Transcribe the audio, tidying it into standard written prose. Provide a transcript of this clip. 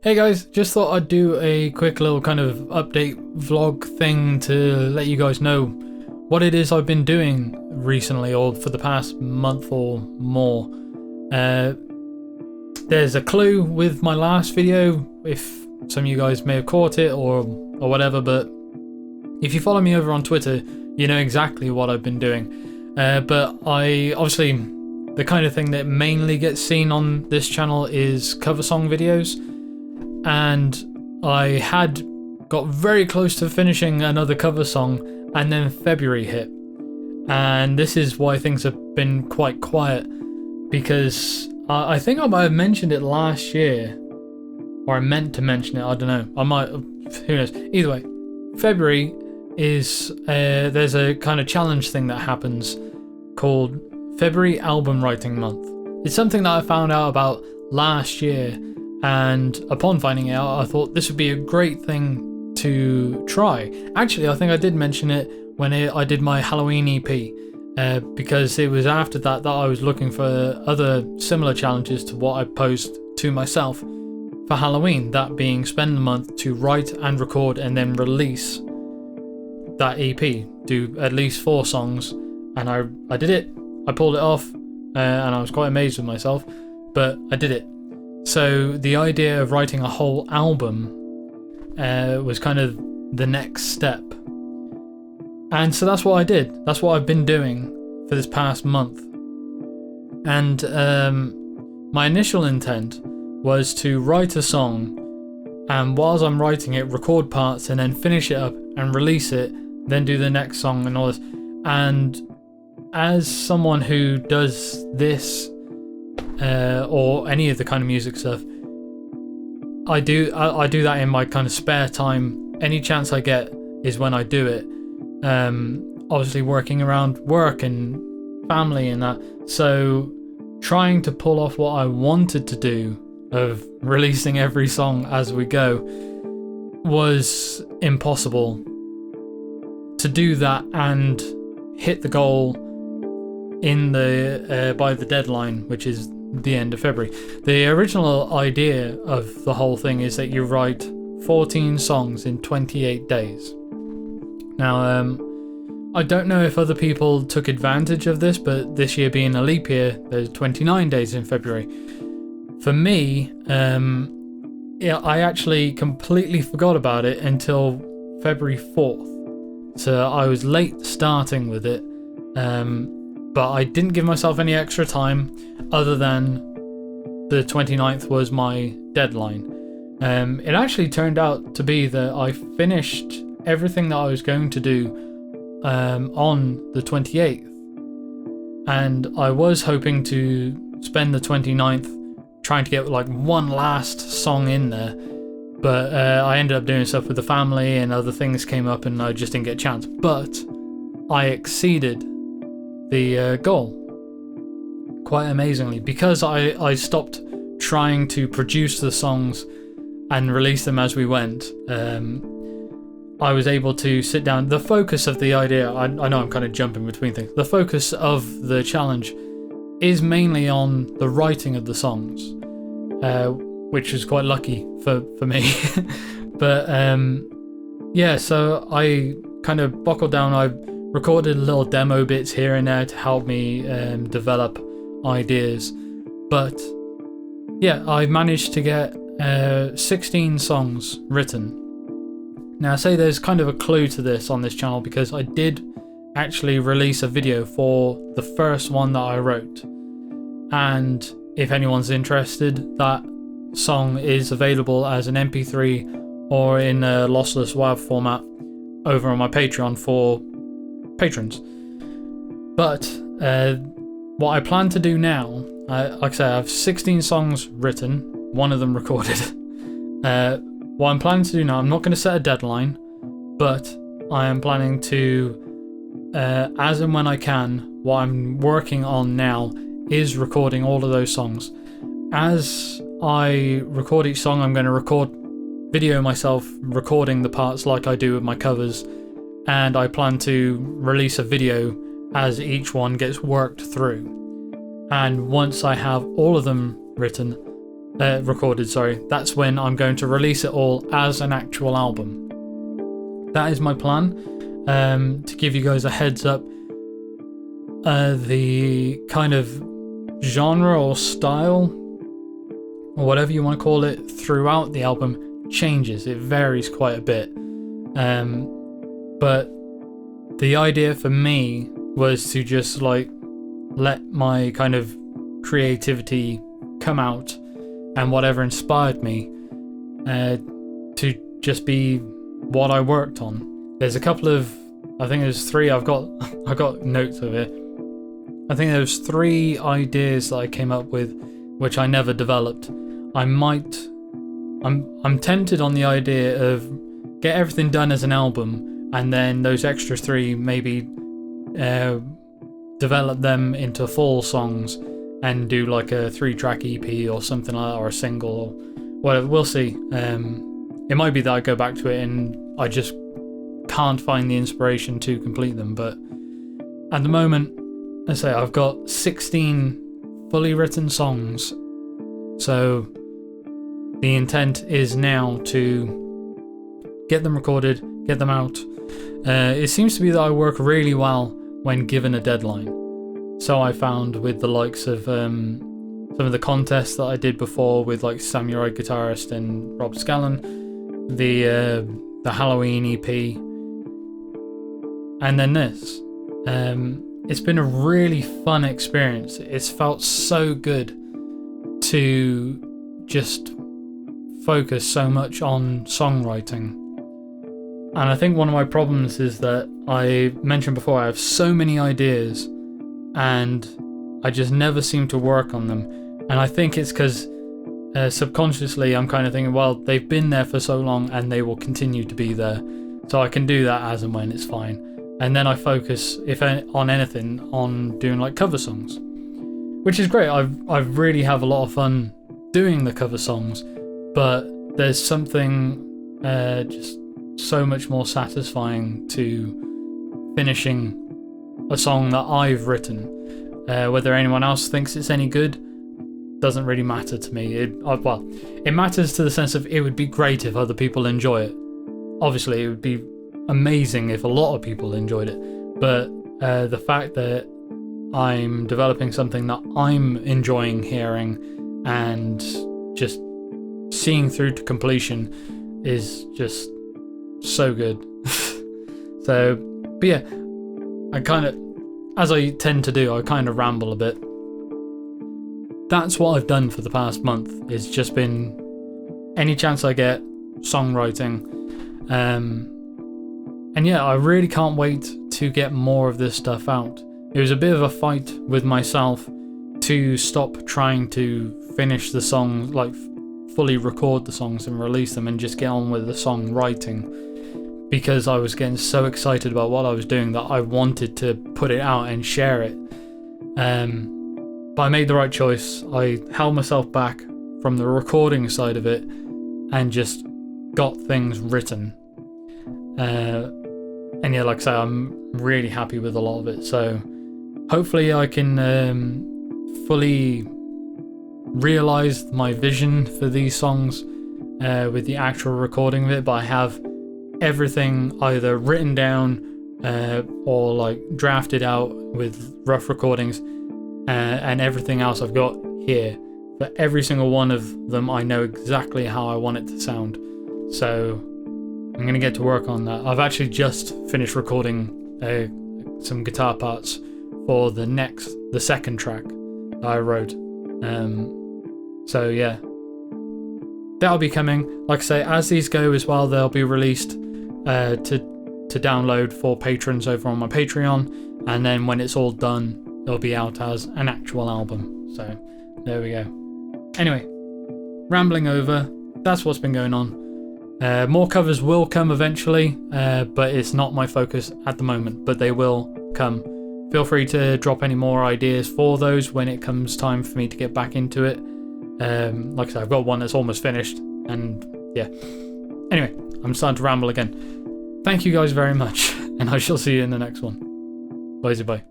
Hey guys, just thought I'd do a quick little kind of update vlog thing to let you guys know what it is I've been doing recently or for the past month or more. There's a clue with my last video, if some of you guys may have caught it or whatever, but if you follow me over on Twitter, you know exactly what I've been doing. But I obviously, the kind of thing that mainly gets seen on this channel is cover song videos. And I had got very close to finishing another cover song, and then February hit. And this is why things have been quite quiet, because I think I might have mentioned it last year, or I meant to mention it, I don't know. I might, who knows. Either way, February is, there's a kind of challenge thing that happens called February Album Writing Month. It's something that I found out about last year. And upon finding it out, I thought this would be a great thing to try. Actually, I think I did mention it when I did my Halloween EP, because it was after that I was looking for other similar challenges to what I posed to myself for Halloween, that being spend the month to write and record and then release that EP, do at least 4 songs, and I did it. I pulled it off, and I was quite amazed with myself, but I did it. So the idea of writing a whole album was kind of the next step. And so that's what I did. That's what I've been doing for this past month. And my initial intent was to write a song, and whilst I'm writing it, record parts and then finish it up and release it, then do the next song and all this. And as someone who does this, or any of the kind of music stuff, I do that in my kind of spare time. Any chance I get is when I do it. Obviously working around work and family and that, so trying to pull off what I wanted to do of releasing every song as we go was impossible. To do that and hit the goal in the by the deadline, which is the end of February. The original idea of the whole thing is that you write 14 songs in 28 days. Now, I don't know if other people took advantage of this, but this year being a leap year, there's 29 days in February. For me, I actually completely forgot about it until February 4th. So I was late starting with it. But I didn't give myself any extra time other than the 29th was my deadline. It actually turned out to be that I finished everything that I was going to do on the 28th. And I was hoping to spend the 29th trying to get like one last song in there. But I ended up doing stuff with the family and other things came up and I just didn't get a chance. But I exceeded the goal quite amazingly, because I stopped trying to produce the songs and release them as we went. I was able to sit down. The focus of the idea, I know I'm kind of jumping between things, the focus of the challenge is mainly on the writing of the songs, which is quite lucky for me. But yeah, so I kind of buckled down. I recorded little demo bits here and there to help me develop ideas. But yeah, I managed to get 16 songs written. Now I say there's kind of a clue to this on this channel, because I did actually release a video for the first one that I wrote. And if anyone's interested, that song is available as an MP3 or in a lossless WAV format over on my Patreon for patrons. But what I plan to do now, like I say, I have 16 songs written, one of them recorded. What I'm planning to do now, I'm not going to set a deadline, but I am planning to, as and when I can, what I'm working on now is recording all of those songs. As I record each song, I'm going to video myself recording the parts like I do with my covers, and I plan to release a video as each one gets worked through. And once I have all of them written, recorded, sorry, that's when I'm going to release it all as an actual album. That is my plan. To give you guys a heads up, the kind of genre or style, or whatever you want to call it, throughout the album changes. It varies quite a bit. But the idea for me was to just like let my kind of creativity come out, and whatever inspired me to just be what I worked on. There's a couple of, I think there's 3, I've got notes of it. I think there's 3 ideas that I came up with which I never developed. I'm tempted on the idea of get everything done as an album, and then those extra 3 maybe develop them into full songs and do like a 3-track EP or something like that, or a single or whatever. We'll see. It might be that I go back to it and I just can't find the inspiration to complete them, but at the moment, let's say I've got 16 fully written songs, so the intent is now to get them recorded, get them out. It seems to be that I work really well when given a deadline. So I found with the likes of some of the contests that I did before with like Samurai Guitarist and Rob Scallon, the Halloween EP, and then this. It's been a really fun experience. It's felt so good to just focus so much on songwriting. And I think one of my problems is that I mentioned before, I have so many ideas and I just never seem to work on them. And I think it's because subconsciously I'm kind of thinking, well, they've been there for so long and they will continue to be there. So I can do that as and when, it's fine. And then I focus, if on anything, on doing like cover songs, which is great. I really have a lot of fun doing the cover songs, but there's something just so much more satisfying to finishing a song that I've written. Whether anyone else thinks it's any good doesn't really matter to me. It matters to the sense of it would be great if other people enjoy it. Obviously, it would be amazing if a lot of people enjoyed it, but the fact that I'm developing something that I'm enjoying hearing and just seeing through to completion is just so good. So, but yeah, I kind of, as I tend to do, I kind of ramble a bit. That's what I've done for the past month. It's just been any chance I get, songwriting. And yeah, I really can't wait to get more of this stuff out. It was a bit of a fight with myself to stop trying to finish the songs, like fully record the songs and release them and just get on with the songwriting, because I was getting so excited about what I was doing that I wanted to put it out and share it. But I made the right choice. I held myself back from the recording side of it and just got things written. And yeah, like I say, I'm really happy with a lot of it. So hopefully I can fully realize my vision for these songs with the actual recording of it. But I have everything either written down or like drafted out with rough recordings, and everything else I've got here. For every single one of them, I know exactly how I want it to sound. So I'm going to get to work on that. I've actually just finished recording some guitar parts for the second track that I wrote. So yeah, that'll be coming. Like I say, as these go as well, they'll be released to download for patrons over on my Patreon, and then when it's all done, it'll be out as an actual album. So there we go. Anyway, rambling over, that's what's been going on. More covers will come eventually, but it's not my focus at the moment, but they will come. Feel free to drop any more ideas for those when it comes time for me to get back into it. Like I said, I've got one that's almost finished, and yeah. Anyway, I'm starting to ramble again. Thank you guys very much, and I shall see you in the next one. Bye.